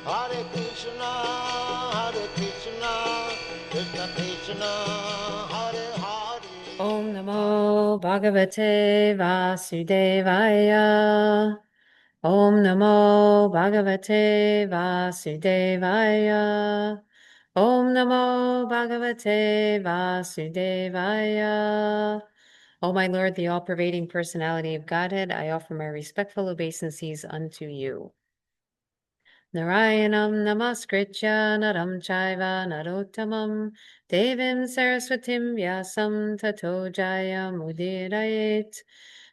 Hare Krishna, Krishna Krishna, Hare Hare. Om Namo Bhagavate Vasudevaya. Om Namo Bhagavate Vasudevaya. Om Namo Bhagavate Vasudevaya. O my Lord, the all-pervading personality of Godhead, I offer my respectful obeisances unto you. Narayanam namaskritya naram chaiva narottamam devim saraswatim vyasam tato jayam udirayet.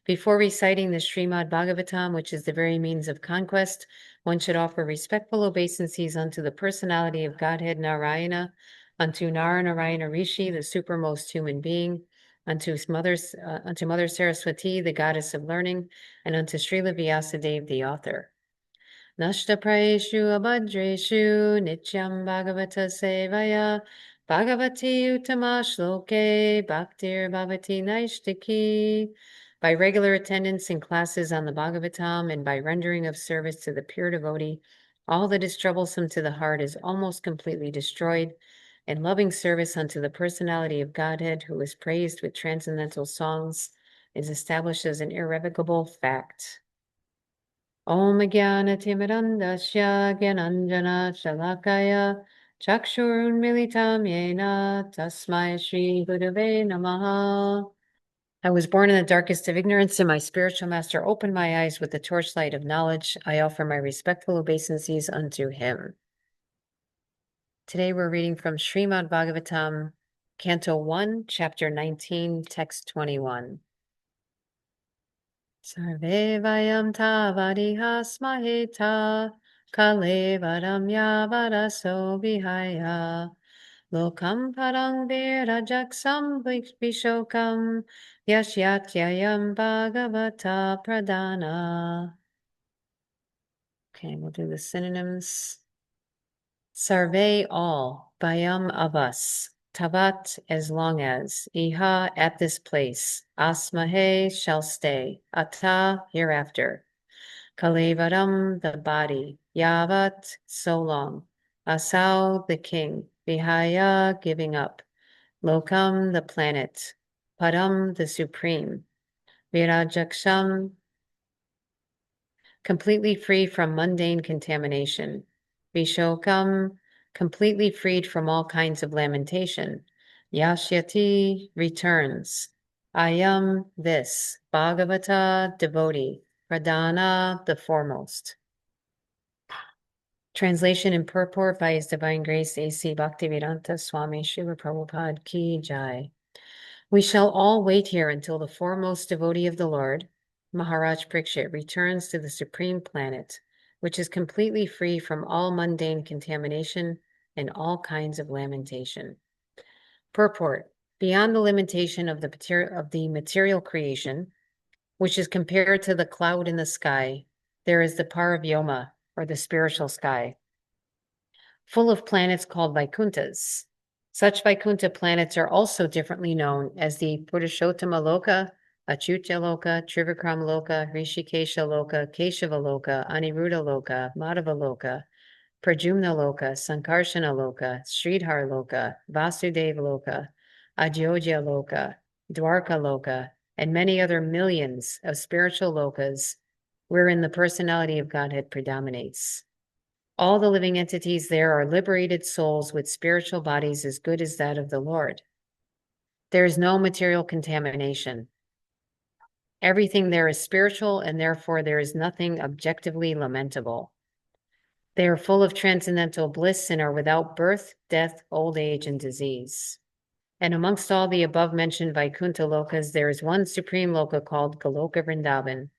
Before reciting the Srimad Bhagavatam, which is the very means of conquest, one should offer respectful obeisances unto the personality of Godhead Narayana, unto Narayana Rishi, the supermost human being, unto Mother Saraswati, the goddess of learning, and unto Srila Vyasadeva, the author. Nashtapraeshu abhadreshu nityam bhagavata sevaya bhagavati uttama shloke bhaktir bhavati naishtiki. By regular attendance in classes on the Bhagavatam and by rendering of service to the pure devotee, all that is troublesome to the heart is almost completely destroyed, and loving service unto the personality of Godhead, who is praised with transcendental songs, is established as an irrevocable fact. Om Jnana-timirandasya Gyananjana Shalakaya Chakshurunmilitam Yena Tasmai Shri Gurave Namaha. I was born in the darkest of ignorance, and my spiritual master opened my eyes with the torchlight of knowledge. I offer my respectful obeisances unto him. Today we're reading from Srimad Bhagavatam, Canto 1, Chapter 19, Text 21. Sarve vayam tavadiha smaheta kalevaram yavaraso vihaya lokam parang virajaksam vishokam yashyatyayam bhagavata pradana. Okay, we'll do the synonyms. Sarve, all, vayam, of us. Tavat, as long as. Iha, at this place. Asmahe, shall stay. Ata, hereafter. Kalevaram, the body. Yavat, so long. Asau, the king. Vihaya, giving up. Lokam, the planet. Param, the supreme. Virajaksham, completely free from mundane contamination. Vishokam, completely freed from all kinds of lamentation. Yashyati, returns. Ayam, this. Bhagavata, devotee. Pradana, the foremost. Translation and purport by His Divine Grace A.C. Bhaktivedanta Swami Srila Prabhupada Ki Jai. We shall all wait here until the foremost devotee of the Lord, Maharaj Parikshit, returns to the supreme planet, which is completely free from all mundane contamination and all kinds of lamentation. Purport: beyond the limitation of the material creation, which is compared to the cloud in the sky, there is the Paravyoma, or the spiritual sky, full of planets called Vaikunthas. Such Vaikuntha planets are also differently known as the Purushottama Loka, Achyuta Loka, Trivikram Loka, Rishikesha Loka, Keshava Loka, Aniruddha Loka, Madhava Loka, Prajumna Loka, Sankarshana Loka, Sridhar Loka, Vasudeva Loka, Ajyodhya Loka, Dwarka Loka, and many other millions of spiritual lokas wherein the personality of Godhead predominates. All the living entities there are liberated souls with spiritual bodies as good as that of the Lord. There is no material contamination. Everything there is spiritual, and therefore there is nothing objectively lamentable. They are full of transcendental bliss and are without birth, death, old age, and disease. And amongst all the above-mentioned Vaikuntha Lokas, there is one supreme Loka called Goloka Vrindavan,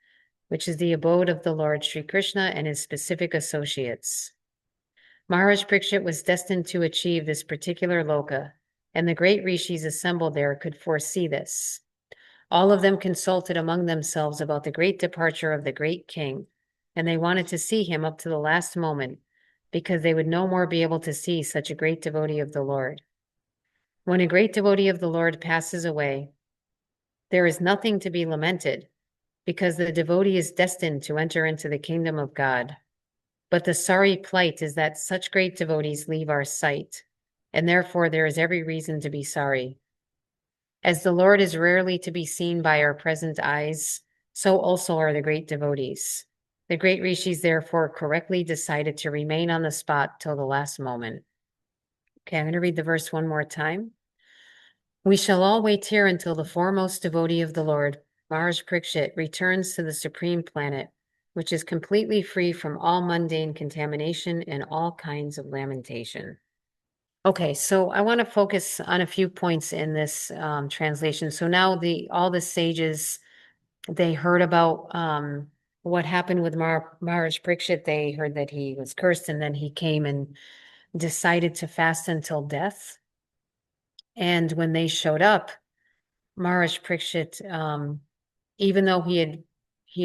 which is the abode of the Lord Sri Krishna and his specific associates. Maharaj Parikshit was destined to achieve this particular Loka, and the great rishis assembled there could foresee this. All of them consulted among themselves about the great departure of the great king, and they wanted to see him up to the last moment, because they would no more be able to see such a great devotee of the Lord. When a great devotee of the Lord passes away, there is nothing to be lamented, because the devotee is destined to enter into the kingdom of God. But the sorry plight is that such great devotees leave our sight, and therefore there is every reason to be sorry. As the Lord is rarely to be seen by our present eyes, so also are the great devotees. The great rishis therefore correctly decided to remain on the spot till the last moment. Okay, I'm going to read the verse one more time. We shall all wait here until the foremost devotee of the Lord, Maharaj Parikshit, returns to the supreme planet, which is completely free from all mundane contamination and all kinds of lamentation. Okay, so I want to focus on a few points in this translation. So now all the sages, they heard about what happened with Maharaj Parikshit. They heard that he was cursed, and then he came and decided to fast until death. And when they showed up, Maharaj Parikshit, even though he had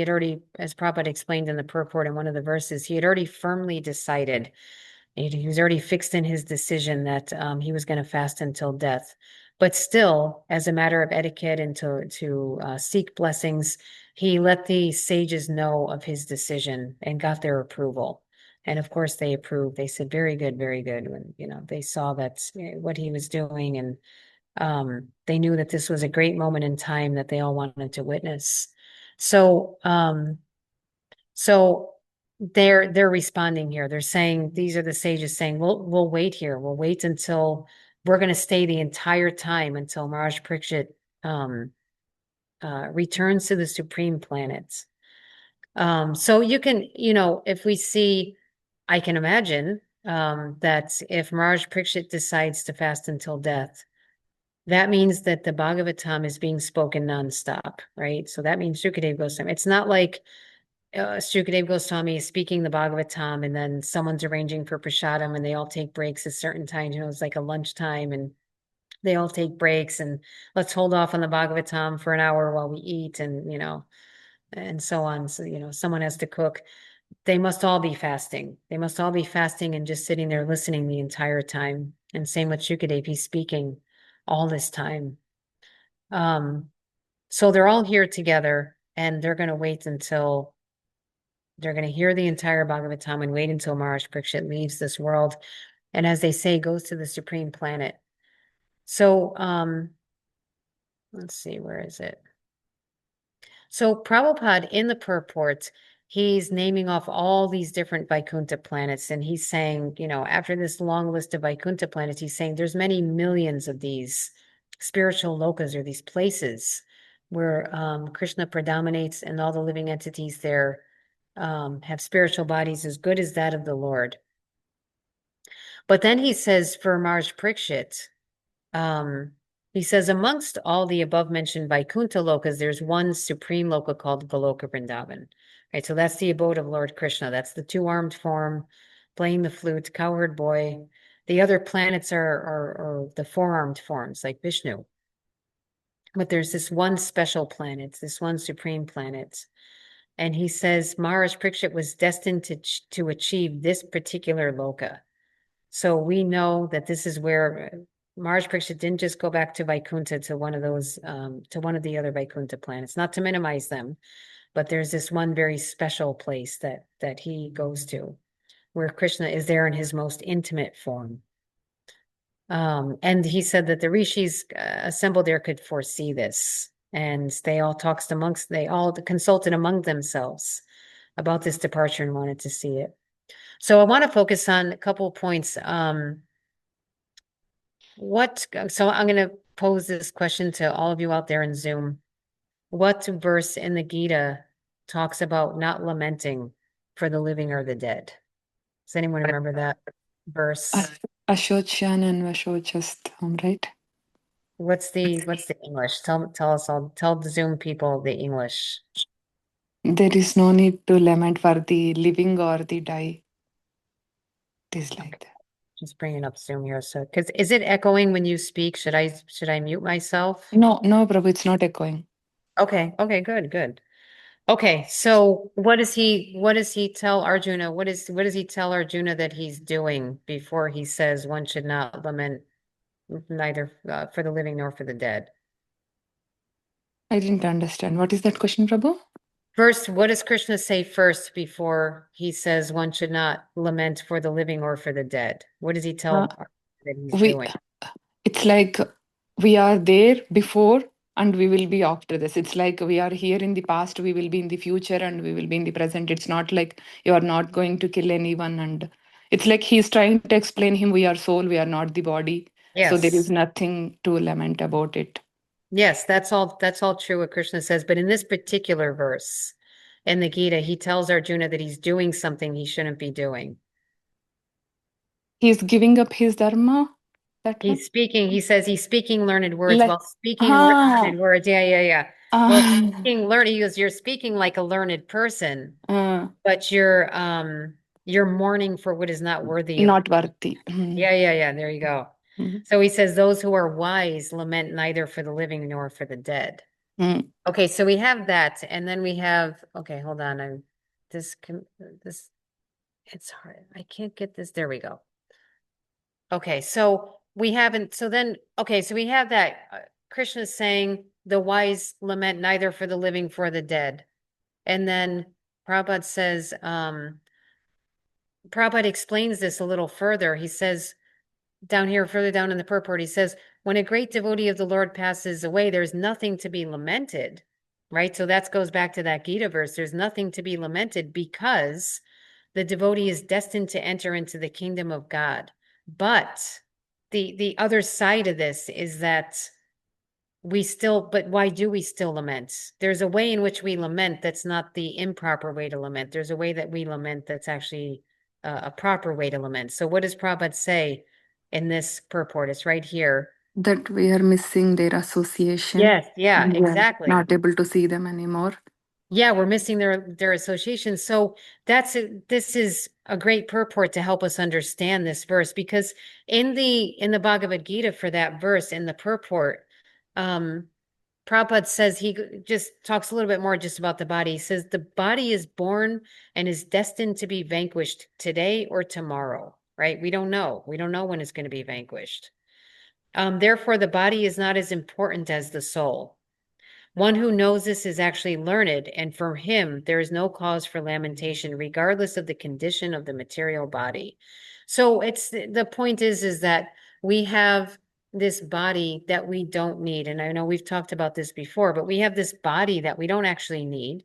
already, as Prabhupada explained in the purport in one of the verses, he had already firmly decided, he was already fixed in his decision that he was going to fast until death. But still, as a matter of etiquette and to seek blessings, he let the sages know of his decision and got their approval. And of course, they approved. They said, "Very good, very good." When they saw that what he was doing, and they knew that this was a great moment in time that they all wanted to witness. So, so they're responding here. They're saying, these are the sages saying, we'll wait here. We'll wait until we're going to stay the entire time until Maharaj Parikshit returns to the supreme planets. So you can, if we see, I can imagine that if Maharaj Parikshit decides to fast until death, that means that the Bhagavatam is being spoken nonstop, right? So that means Shukadev Goswami. It's not like Shukadev Goswami is speaking the Bhagavatam and then someone's arranging for prasadam and they all take breaks at certain times. It's like a lunchtime and they all take breaks and let's hold off on the Bhagavatam for an hour while we eat and, and so on. So, someone has to cook. They must all be fasting. They must all be fasting and just sitting there listening the entire time. And same with Shukadev, he's speaking all this time. So they're all here together and they're going to wait until they're going to hear the entire Bhagavatam and wait until Maharaj Parikshit leaves this world. And as they say, goes to the supreme planet. So, let's see, where is it? So Prabhupada in the purport, he's naming off all these different Vaikuntha planets. And he's saying, after this long list of Vaikuntha planets, he's saying there's many millions of these spiritual lokas or these places where Krishna predominates and all the living entities there have spiritual bodies as good as that of the Lord. But then he says for Maharaj Parikshit, he says, amongst all the above mentioned Vaikuntha lokas, there's one supreme loka called Goloka Vrindavan. Right, so that's the abode of Lord Krishna. That's the two-armed form, playing the flute, cowherd boy. The other planets are the four-armed forms, like Vishnu. But there's this one special planet, this one supreme planet. And he says Maharaj Parikshit was destined to achieve this particular loka. So we know that this is where Maharaj Parikshit didn't just go back to Vaikuntha, to one of those, to one of the other Vaikuntha planets, not to minimize them, but there's this one very special place that he goes to, where Krishna is there in his most intimate form. And he said that the rishis assembled there could foresee this, and they all consulted among themselves about this departure and wanted to see it. So I want to focus on a couple of points. So I'm going to pose this question to all of you out there in Zoom. What verse in the Gita talks about not lamenting for the living or the dead? Does anyone remember that verse? Ashochan and Vashochastam, right? What's the English? Tell us all. Tell the Zoom people the English. There is no need to lament for the living or the die. It is like that. Just bringing up Zoom here. So, because is it echoing when you speak? Should I mute myself? No, Prabhu, it's not echoing. Okay, good. Okay, so what does he tell Arjuna? What does he tell Arjuna that he's doing before he says one should not lament neither for the living nor for the dead? I didn't understand. What is that question, Prabhu? First, what does Krishna say first before he says one should not lament for the living or for the dead? What does he tell Uh, Arjuna that he's we doing? it's like we are there before and we will be after this. It's like we are here in the past, we will be in the future, and we will be in the present. It's not like you are not going to kill anyone, and it's like he's trying to explain him, we are soul, we are not the body. So there is Yes. nothing to lament about it. Yes, that's all true what Krishna says. But in this particular verse in the Gita, he tells Arjuna that he's doing something he shouldn't be doing. He's giving up his dharma. That one. He says he's speaking learned words. Like While speaking ah learned words, yeah. Well, ah speaking learned, he goes, you're speaking like a learned person, uh, but you're mourning for what is not worthy of. not worthy. Yeah, there you go. Mm, So he says, those who are wise lament neither for the living nor for the dead. mm. Okay, so we have that, and then we have, okay, hold on. This, it's hard. I can't get this. There we go. Okay, so we haven't, so then, okay, so we have that. Krishna's saying the wise lament neither for the living for the dead. And then Prabhupada says, Prabhupada explains this a little further. He says, down here, further down in the purport, he says, when a great devotee of the Lord passes away, there's nothing to be lamented, right? So that goes back to that Gita verse. There's nothing to be lamented because the devotee is destined to enter into the kingdom of God. But the other side of this is that but why do we still lament? There's a way in which we lament that's not the improper way to lament. There's a way that we lament that's actually a proper way to lament. So what does Prabhupada say in this purport? It's right here. That we are missing their association. Yes, yeah, And we are exactly. not able to see them anymore. Yeah, we're missing their association. So this is a great purport to help us understand this verse, because in the Bhagavad Gita, for that verse in the purport, Prabhupada says, he just talks a little bit more just about the body. He says the body is born and is destined to be vanquished today or tomorrow, right? We don't know. We don't know when it's going to be vanquished. Therefore, the body is not as important as the soul. One who knows this is actually learned, and for him, there is no cause for lamentation, regardless of the condition of the material body. So the point is that we have this body that we don't need. And I know we've talked about this before, but we have this body that we don't actually need.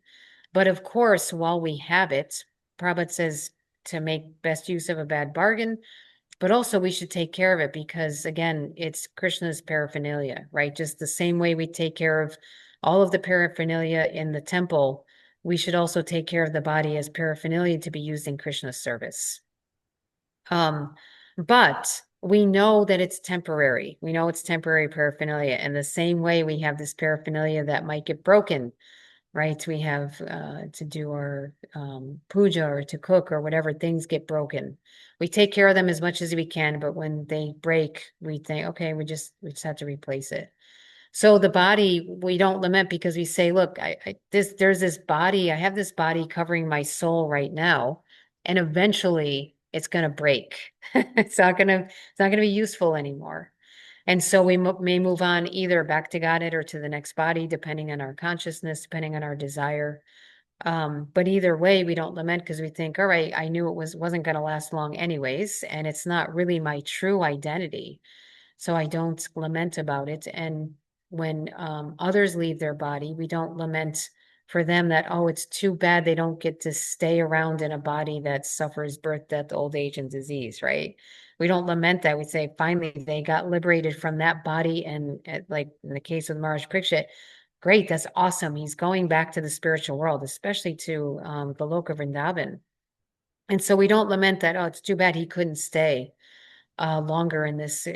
But of course, while we have it, Prabhupada says to make best use of a bad bargain, but also we should take care of it because, again, it's Krishna's paraphernalia, right? Just the same way we take care of all of the paraphernalia in the temple, we should also take care of the body as paraphernalia to be used in Krishna's service. But we know that it's temporary. We know it's temporary paraphernalia. And the same way we have this paraphernalia that might get broken, right? We have to do our puja or to cook or whatever, things get broken. We take care of them as much as we can, but when they break, we think, okay, we just have to replace it. So the body, we don't lament because we say, look, there's this body, I have this body covering my soul right now, and eventually it's going to break. It's not going to be useful anymore. And so we may move on either back to Godhead or to the next body, depending on our consciousness, depending on our desire. But either way, we don't lament because we think, all right, I knew wasn't going to last long anyways, and it's not really my true identity. So I don't lament about it. And when others leave their body, we don't lament for them that, oh, it's too bad they don't get to stay around in a body that suffers birth, death, old age, and disease, right? We don't lament that. We say, finally, they got liberated from that body. And like in the case of Maharaj Parikshit, great, that's awesome. He's going back to the spiritual world, especially to the Loka Vrindavan. And so we don't lament that, oh, it's too bad he couldn't stay longer in this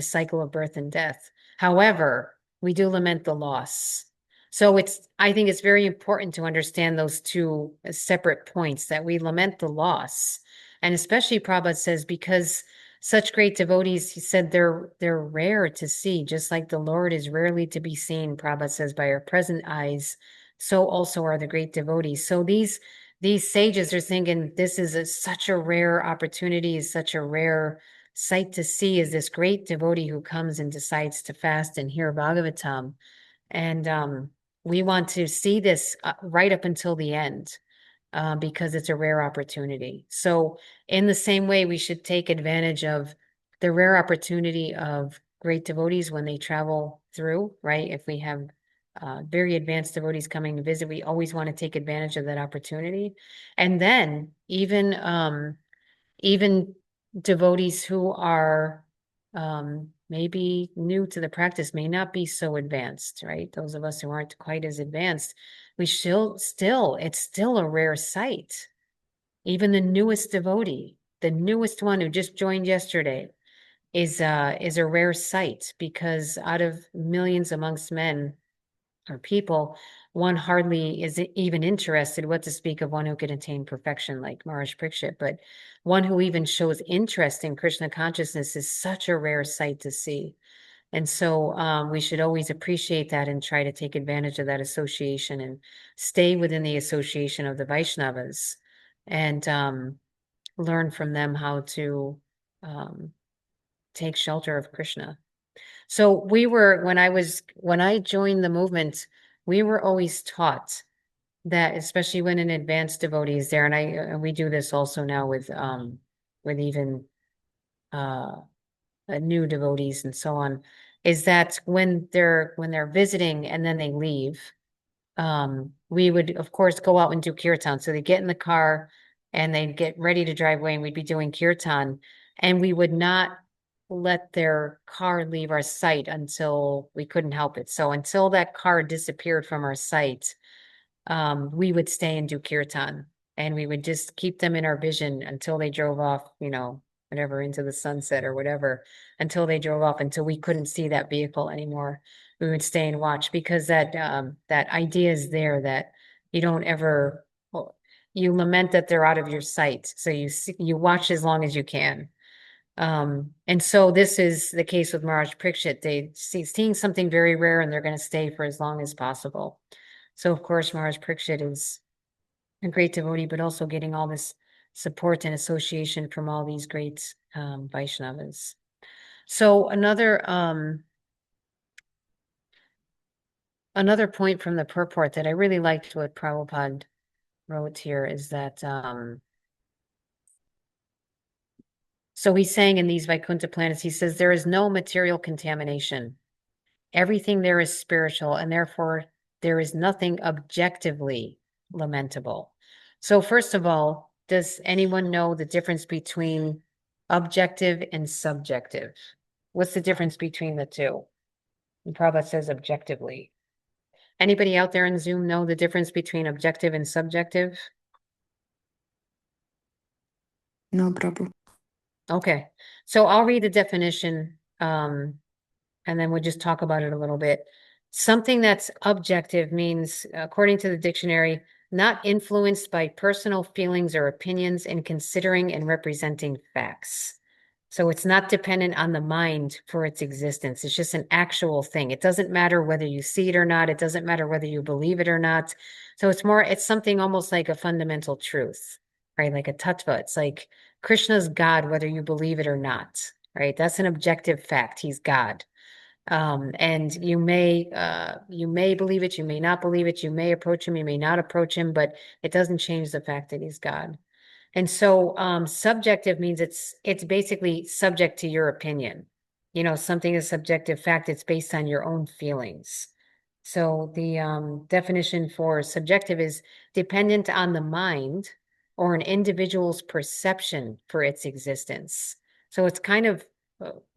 cycle of birth and death. However, we do lament the loss. So I think it's very important to understand those two separate points, that we lament the loss. And especially Prabhupada says, because such great devotees, he said, they're rare to see, just like the Lord is rarely to be seen, Prabhupada says, by our present eyes, so also are the great devotees. So these sages are thinking this is such a rare opportunity, such a rare sight to see, is this great devotee who comes and decides to fast and hear Bhagavatam. And we want to see this right up until the end, because it's a rare opportunity. So in the same way, we should take advantage of the rare opportunity of great devotees when they travel through, right? If we have very advanced devotees coming to visit, we always want to take advantage of that opportunity. And then even devotees who are maybe new to the practice, may not be so advanced, right? Those of us who aren't quite as advanced, we still, it's still a rare sight. Even the newest devotee, the newest one who just joined yesterday, is a rare sight, because out of millions amongst men or people, one hardly is even interested, what to speak of one who can attain perfection like Maharaj Parikshit. But one who even shows interest in Krishna consciousness is such a rare sight to see. And so we should always appreciate that and try to take advantage of that association and stay within the association of the Vaishnavas, and learn from them how to take shelter of Krishna. So when I joined the movement, we were always taught that, especially when an advanced devotee is there, and we do this also now with even new devotees and so on, is that when they're visiting and then they leave, we would of course go out and do kirtan. So they get in the car and they'd get ready to drive away, and we'd be doing kirtan, and we would not let their car leave our sight until we couldn't help it. So until that car disappeared from our sight, we would stay and do kirtan, and we would just keep them in our vision until they drove off, whatever, into the sunset or whatever, until they drove off, until we couldn't see that vehicle anymore. We would stay and watch, because that idea is there, that you don't ever, well, you lament that they're out of your sight. So you watch as long as you can. And so this is the case with Maharaj Parikshit. They seeing something very rare, and they're going to stay for as long as possible. So of course, Maharaj Parikshit is a great devotee, but also getting all this support and association from all these great Vaishnavas. So another point from the purport that I really liked what Prabhupada wrote here is that so he's saying in these Vaikuntha planets, he says, there is no material contamination. Everything there is spiritual, and therefore there is nothing objectively lamentable. So first of all, does anyone know the difference between objective and subjective? What's the difference between the two? And Prabhupada says objectively. Anybody out there in Zoom know the difference between objective and subjective? No, Prabhu. Okay, so I'll read the definition, and then we'll just talk about it a little bit. Something that's objective means, according to the dictionary, not influenced by personal feelings or opinions in considering and representing facts. So it's not dependent on the mind for its existence. It's just an actual thing. It doesn't matter whether you see it or not. It doesn't matter whether you believe it or not. So it's something almost like a fundamental truth, right? Like a tattva. It's like Krishna's God, whether you believe it or not, right? That's an objective fact. He's God. And you may believe it, you may not believe it, you may approach him, you may not approach him, but it doesn't change the fact that he's God. And so subjective means it's basically subject to your opinion. Something is subjective fact, it's based on your own feelings. So the definition for subjective is dependent on the mind or an individual's perception for its existence. So it's kind of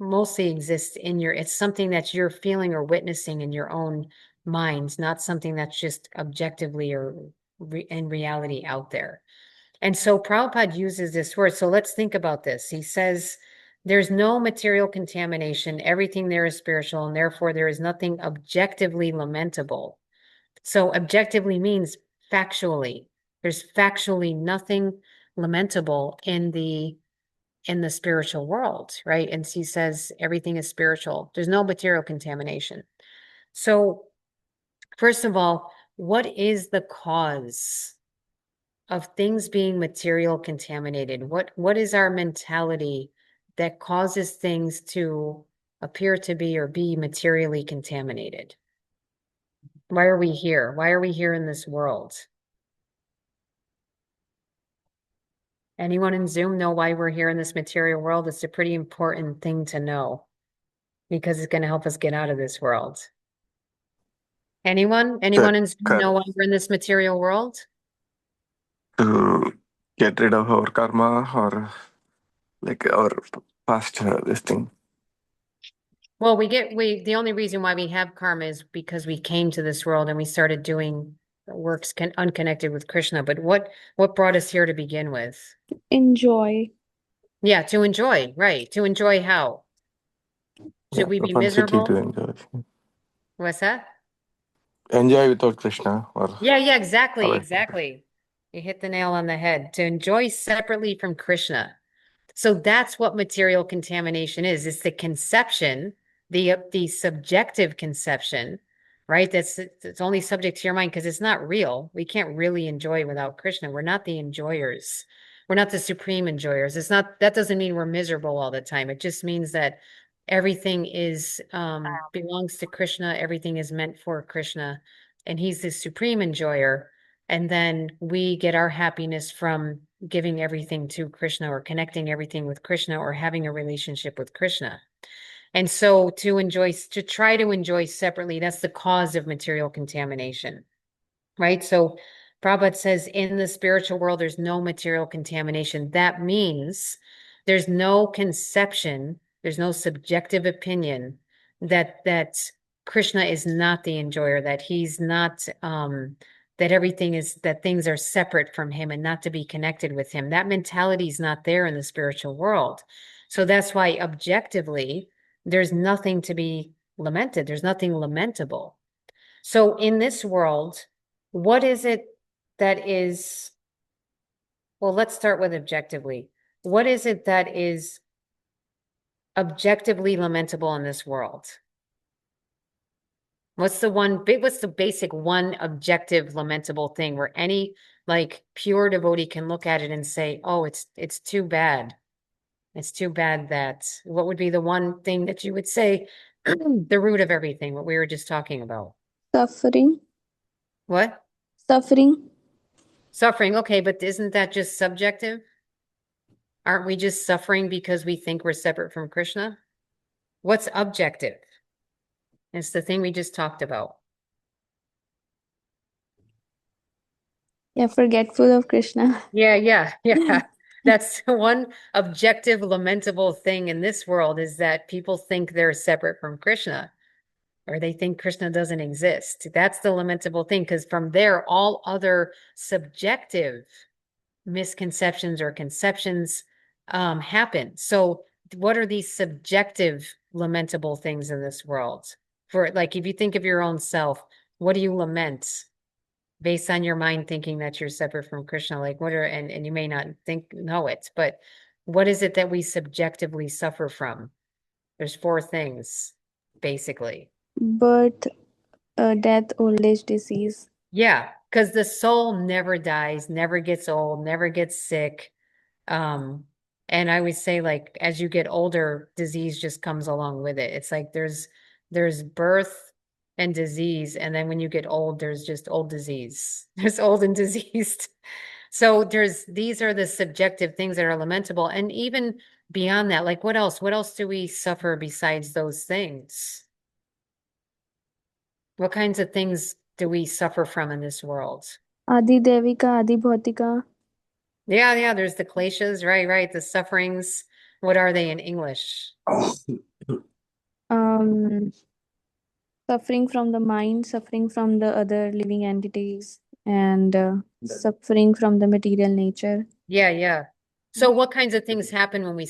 mostly exists it's something that you're feeling or witnessing in your own mind, not something that's just objectively or in reality out there. And so Prabhupada uses this word. So let's think about this. He says, there's no material contamination. Everything there is spiritual, and therefore there is nothing objectively lamentable. So objectively means factually. There's factually nothing lamentable in the spiritual world, right? And he says everything is spiritual. There's no material contamination. So first of all, what is the cause of things being material contaminated? What is our mentality that causes things to appear to be or be materially contaminated? Why are we here? Why are we here in this world? Anyone in Zoom know why we're here in this material world? It's a pretty important thing to know because it's going to help us get out of this world. Anyone? Anyone in Zoom know why we're in this material world? To get rid of our karma or like our past this thing. Well, the only reason why we have karma is because we came to this world and we started doing works unconnected with Krishna. But what brought us here to begin with? Enjoy. Yeah, to enjoy, right? To enjoy how? Should we be propensity miserable? to enjoy. What's that? Enjoy without Krishna. Or Yeah, exactly, Hare. exactly. You hit the nail on the head. To enjoy separately from Krishna. So that's what material contamination is. It's the conception, the subjective conception, right? It's only subject to your mind because it's not real. We can't really enjoy without Krishna. We're not the enjoyers. We're not the supreme enjoyers. That doesn't mean we're miserable all the time. It just means that everything is belongs to Krishna. Everything is meant for Krishna, and he's the supreme enjoyer. And then we get our happiness from giving everything to Krishna or connecting everything with Krishna or having a relationship with Krishna. And so to try to enjoy separately, that's the cause of material contamination, right? So Prabhupada says in the spiritual world, there's no material contamination. That means there's no conception, there's no subjective opinion that Krishna is not the enjoyer, that he's not, that things are separate from him and not to be connected with him. That mentality is not there in the spiritual world. So that's why objectively, there's nothing to be lamented. There's nothing lamentable. So in this world, what is it that is, well, let's start with objectively. What is it that is objectively lamentable in this world? What's the basic one objective lamentable thing where any like pure devotee can look at it and say, oh, it's too bad. It's too bad that, what would be the one thing that you would say, the root of everything, what we were just talking about? Suffering. What? Suffering. Suffering. Okay, but isn't that just subjective? Aren't we just suffering because we think we're separate from Krishna? What's objective? It's the thing we just talked about. Yeah, forgetful of Krishna. Yeah. That's the one objective, lamentable thing in this world is that people think they're separate from Krishna or they think Krishna doesn't exist. That's the lamentable thing because from there, all other subjective misconceptions or conceptions happen. So what are these subjective lamentable things in this world? For like, if you think of your own self, what do you lament based on your mind thinking that you're separate from Krishna? Like and you may not know it, but what is it that we subjectively suffer from? There's 4 things, basically. Birth, death, old age, disease. Yeah, because the soul never dies, never gets old, never gets sick. And I would say like as you get older, disease just comes along with it. It's like there's birth and disease, and then when you get old, there's just old disease. There's old and diseased. So these are the subjective things that are lamentable. And even beyond that, like what else? What else do we suffer besides those things? What kinds of things do we suffer from in this world? Adi Devika, Adi Bhautika. Yeah, there's the kleshas, right, the sufferings. What are they in English? Suffering from the mind, suffering from the other living entities, and suffering from the material nature. Yeah. So what kinds of things happen when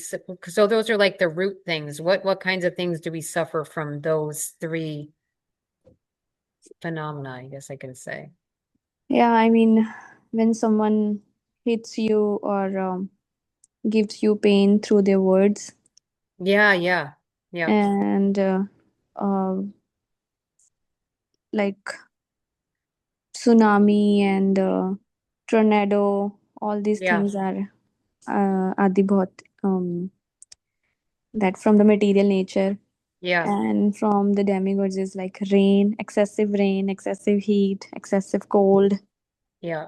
so those are like the root things. What kinds of things do we suffer from those 3 phenomena, I guess I can say? Yeah, I mean, when someone hits you or gives you pain through their words. Yeah. And like tsunami and tornado, all these things are adibhot, that from the material nature. Yeah. And from the demigods is like rain, excessive heat, excessive cold. Yeah.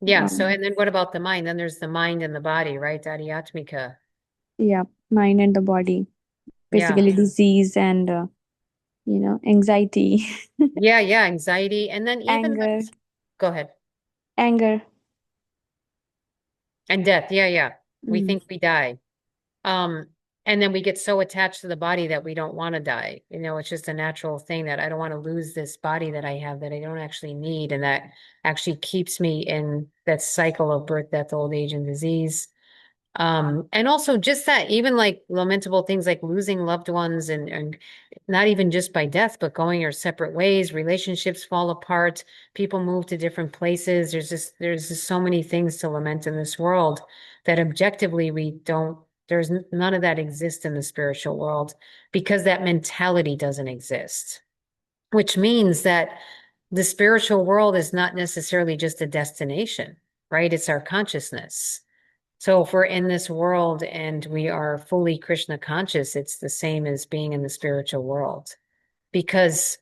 Yeah. So, Um, and then what about the mind? Then there's the mind and the body, right? Adhyatmika. yeah, mind and the body. Yeah. Basically disease and anxiety, Yeah. Yeah. Anxiety. And then even anger, go ahead. anger. And death. Yeah. Yeah. We Mm. think we die. Um, and then we get so attached to the body that we don't want to die. You know, it's just a natural thing that I don't want to lose this body that I have that I don't actually need. And that actually keeps me in that cycle of birth, death, old age, and disease. And also just that even like lamentable things like losing loved ones and not even just by death, but going your separate ways, relationships fall apart, people move to different places. There's just so many things to lament in this world that objectively we don't, none of that exists in the spiritual world because that mentality doesn't exist, which means that the spiritual world is not necessarily just a destination, right? It's our consciousness. So if we're in this world and we are fully Krishna conscious, it's the same as being in the spiritual world. Because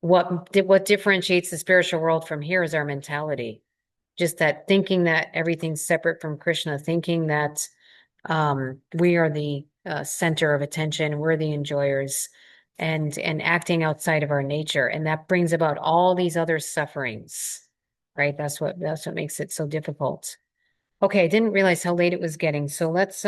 what differentiates the spiritual world from here is our mentality. Just that thinking that everything's separate from Krishna, thinking that we are the center of attention, we're the enjoyers, and acting outside of our nature, and that brings about all these other sufferings, right? That's what makes it so difficult. Okay, I didn't realize how late it was getting. So let's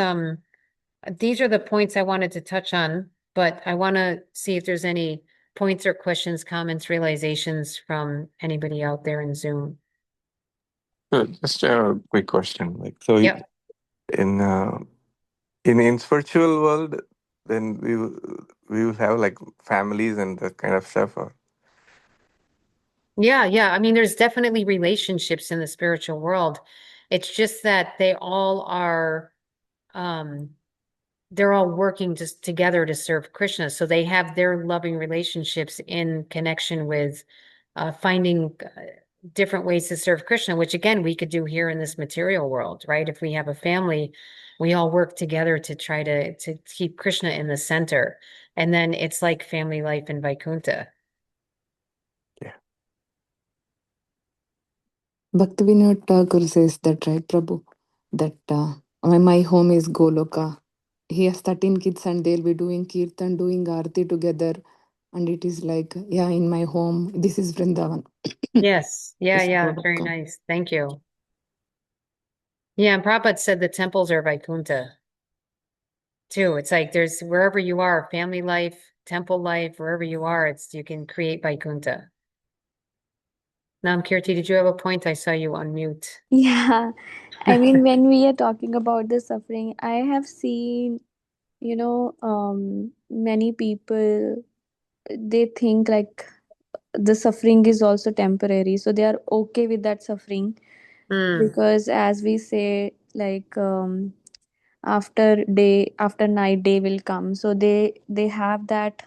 these are the points I wanted to touch on, but I want to see if there's any points or questions, comments, realizations from anybody out there in Zoom. Just a quick question. Like, so Yep. in in spiritual world, then we will have like families and that kind of stuff. Or Yeah, yeah. I mean, there's definitely relationships in the spiritual world. It's just that they all are um they're all working just together to serve Krishna. So they have their loving relationships in connection with finding different ways to serve Krishna, which again, we could do here in this material world, right? If we have a family, we all work together to try to keep Krishna in the center. And then it's like family life in Vaikuntha. yeah, Bhaktivinoda Thakur says that, right, Prabhu? That my home is Goloka. He has 13 kids and they'll be doing kirtan, doing arti together. And it is like, yeah, in my home, this is Vrindavan. Yes. Yeah, It's yeah. Very Goloka. nice. Thank you. Yeah, and Prabhupada said the temples are Vaikuntha too. It's like there's wherever you are, family life, temple life, wherever you are, it's you can create Vaikuntha. Namkirti, did you have a point? I saw you unmute. Yeah, I mean, when we are talking about the suffering, I have seen, many people, they think like the suffering is also temporary, so they are okay with that suffering Hmm. because, as we say, like after night, day will come. So they have that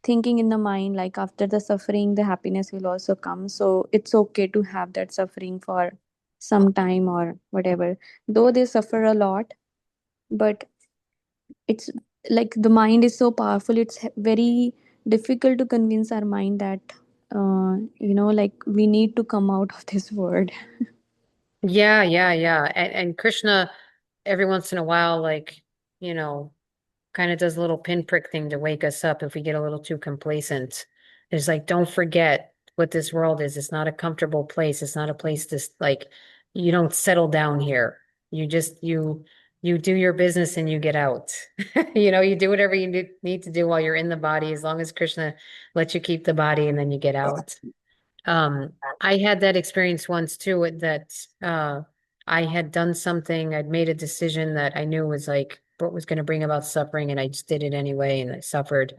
thinking in the mind, like after the suffering the happiness will also come, so it's okay to have that suffering for some time or whatever, though they suffer a lot. But it's like the mind is so powerful, it's very difficult to convince our mind that like we need to come out of this world. Yeah, yeah, yeah. And Krishna, every once in a while, like, you know, kind of does a little pinprick thing to wake us up if we get a little too complacent. It's like, don't forget what this world is. It's not a comfortable place. It's not a place to like, you don't settle down here. You just you do your business and you get out. You know, you do whatever you need to do while you're in the body, as long as Krishna lets you keep the body and then you get out. I had that experience once too, that I had done something, I'd made a decision that I knew was like what was going to bring about suffering, and I just did it anyway, and I suffered.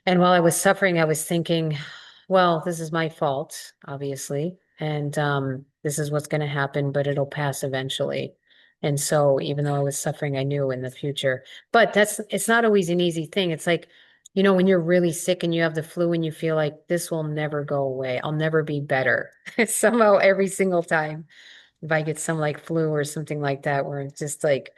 And while I was suffering, I was thinking, well, this is my fault, obviously, and this is what's going to happen, but it'll pass eventually. And so, even though I was suffering, I knew in the future. But it's not always an easy thing. It's like, you know, when you're really sick and you have the flu and you feel like this will never go away, I'll never be better. Somehow, every single time, if I get some like flu or something like that, where it's just like,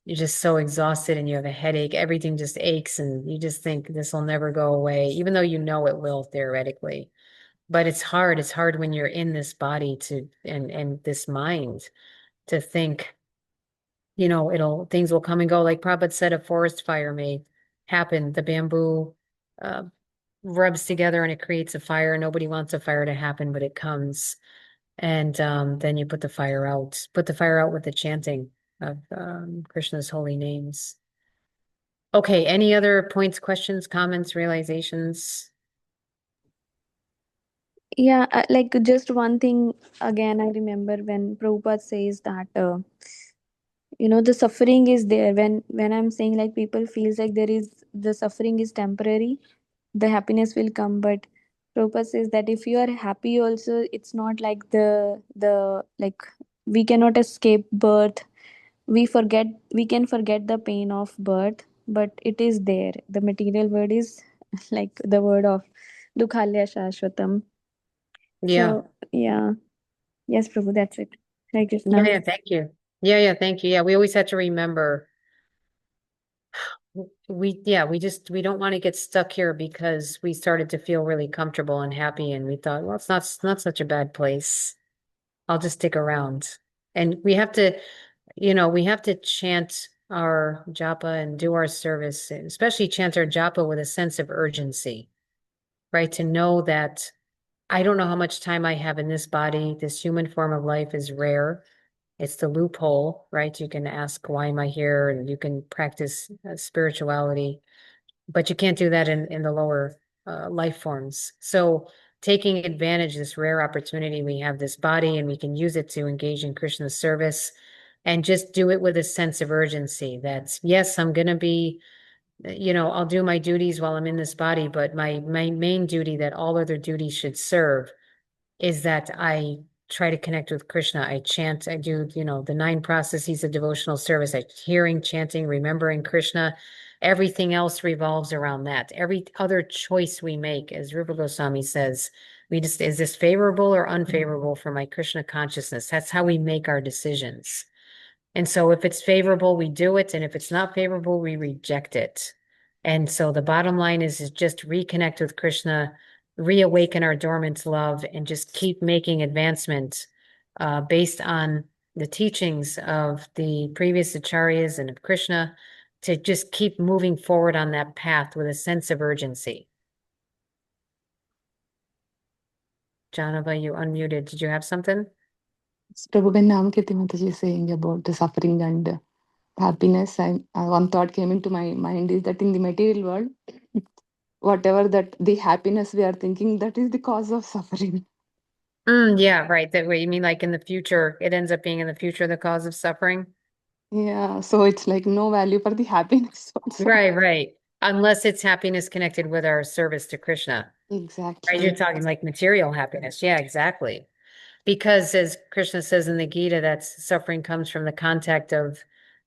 you're just so exhausted and you have a headache, everything just aches and you just think this will never go away, even though you know it will theoretically. But it's hard. It's hard when you're in this body to and this mind to think, things will come and go. Like Prabhupada said, a forest fire may happen. The bamboo uh, rubs together and it creates a fire. Nobody wants a fire to happen, but it comes. And then you put the fire out. Put the fire out with the chanting of Krishna's holy names. Okay, any other points, questions, comments, realizations? Yeah, like just one thing again, I remember when Prabhupada says that the suffering is there. When I'm saying like people feels like the suffering is temporary, the happiness will come. But Prabhupada says that if you are happy also, it's not like the like we cannot escape birth. We can forget the pain of birth, but it is there. The material word is like the word of dukhalya shashvatam. Yeah. So yeah, yes, Prabhu, that's it. Hare Yeah, Krishna. yeah, thank you. Yeah, thank you. Yeah, we always have to remember we don't want to get stuck here because we started to feel really comfortable and happy and we thought, well, it's not such a bad place. I'll just stick around. And we have to chant our japa and do our service, and especially chant our japa with a sense of urgency, right? To know that I don't know how much time I have in this body. This human form of life is rare. It's the loophole, right? You can ask, why am I here? And you can practice spirituality, but you can't do that in the lower life forms. So taking advantage of this rare opportunity, we have this body and we can use it to engage in Krishna's service and just do it with a sense of urgency that, yes, I'm going to be, I'll do my duties while I'm in this body, but my main duty that all other duties should serve is that I try to connect with Krishna. I chant, I do, the 9 processes of devotional service, hearing, chanting, remembering Krishna. Everything else revolves around that. Every other choice we make, as Rupa Goswami says, is this favorable or unfavorable for my Krishna consciousness? That's how we make our decisions. And so if it's favorable, we do it. And if it's not favorable, we reject it. And so the bottom line is just reconnect with Krishna, reawaken our dormant love, and just keep making advancement based on the teachings of the previous acharyas and of Krishna to just keep moving forward on that path with a sense of urgency. Janava, you unmuted. Did you have something? Prabhu, when Namkirti Mataji is saying about the suffering and happiness, one thought came into my mind is that in the material world, whatever that the happiness we are thinking, that is the cause of suffering. Yeah, right. That way, you mean like in the future, it ends up being in the future the cause of suffering? Yeah, so it's like no value for the happiness also. Right. Unless it's happiness connected with our service to Krishna. Right? You're Exactly. talking like material happiness. Yeah, exactly. Because as Krishna says in the Gita, that suffering comes from the contact of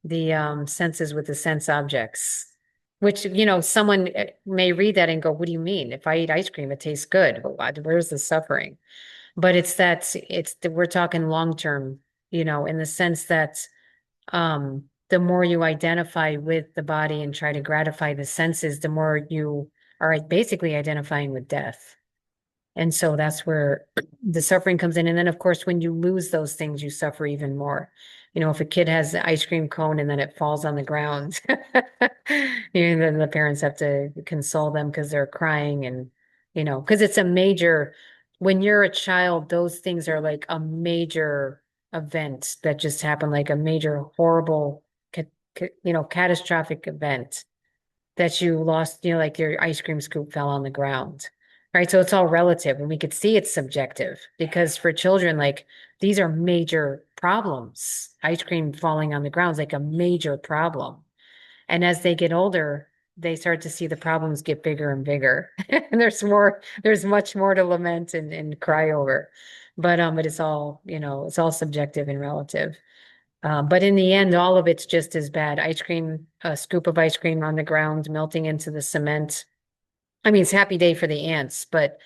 the senses with the sense objects. Which, someone may read that and go, what do you mean? If I eat ice cream, it tastes good. Where's the suffering? But we're talking long term, in the sense that the more you identify with the body and try to gratify the senses, the more you are basically identifying with death. And so that's where the suffering comes in. And then, of course, when you lose those things, you suffer even more. If a kid has the ice cream cone and then it falls on the ground, then the parents have to console them because they're crying and, because it's a major, when you're a child, those things are like a major event that just happened, like a major horrible, catastrophic event that you lost, like your ice cream scoop fell on the ground. Right. So it's all relative and we could see it's subjective because for children, like these are major problems. Ice cream falling on the ground is like a major problem. And as they get older, they start to see the problems get bigger and bigger. And there's much more to lament and cry over. But it's all subjective and relative. But in the end, all of it's just as bad. Ice cream, a scoop of ice cream on the ground, melting into the cement. I mean, it's a happy day for the ants, but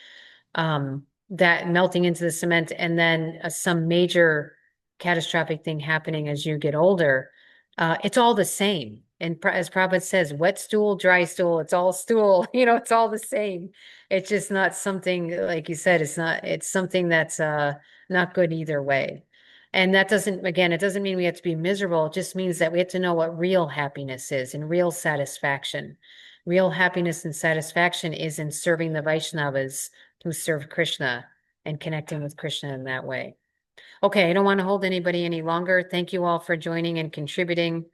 that melting into the cement and then some major catastrophic thing happening as you get older, it's all the same. And as Prabhupada says, wet stool, dry stool, it's all stool, it's all the same. It's just not something, like you said, it's something that's not good either way. And that doesn't, again, it doesn't mean we have to be miserable. It just means that we have to know what real happiness is and real satisfaction. Real happiness and satisfaction is in serving the Vaishnavas who serve Krishna and connecting with Krishna in that way. Okay, I don't want to hold anybody any longer. Thank you all for joining and contributing.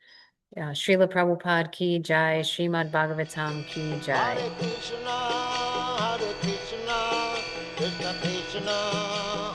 Srila Prabhupada ki jai, Srimad Bhagavatam ki jai. Hare Krishna, Krishna Krishna,